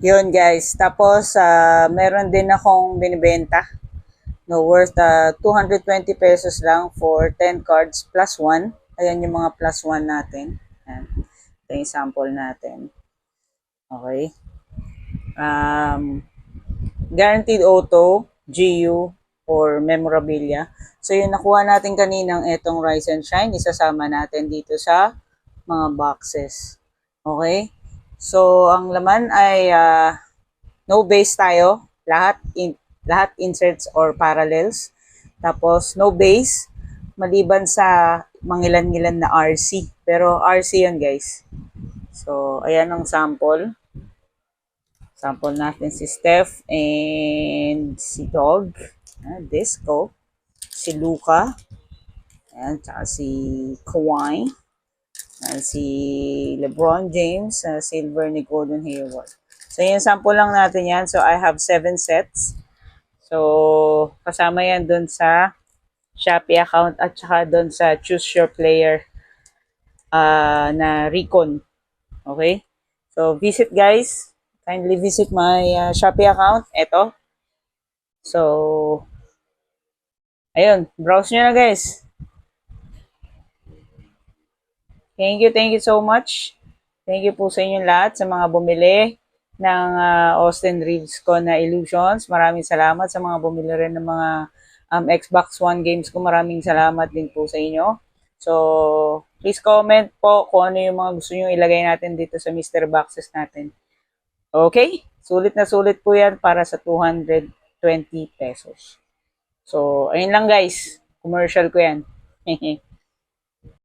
Yun guys. Tapos, meron din akong binibenta. No, worth 220 pesos lang for 10 cards plus 1. Ayan yung mga plus 1 natin. Ayan. Ito yung sample natin. Okay. Um, Guaranteed Auto, GU, or Memorabilia. So yung nakuha natin kaninang itong Rise and Shine, isasama natin dito sa mga boxes. Okay? So ang laman ay no base tayo, lahat inserts or parallels. Tapos no base maliban sa mangilan-ngilan na RC. Pero RC yan guys. So ayan ang sample. Sample natin si Steph and si Dog. Disco. Si Luka. Ayan, tsaka si Kawhi. Si LeBron James. Silver ni Gordon Hayward. So, yung sample lang natin yan. So, I have 7 sets. So, kasama yan dun sa Shopee account at saka dun sa Choose Your Player na Recon. Okay? So, visit guys. Kindly visit my Shopee account. Ito. So, ayun. Browse nyo na guys. Thank you so much. Thank you po sa inyong lahat sa mga bumili ng Austin Reeves ko na Illusions. Maraming salamat sa mga bumili rin ng mga Xbox One games ko. Maraming salamat din po sa inyo. So, please comment po kung ano yung mga gusto nyo ilagay natin dito sa Mr. Boxes natin. Okay? Sulit na sulit po yan para sa 220 pesos. So, ayun lang guys. Commercial ko yan.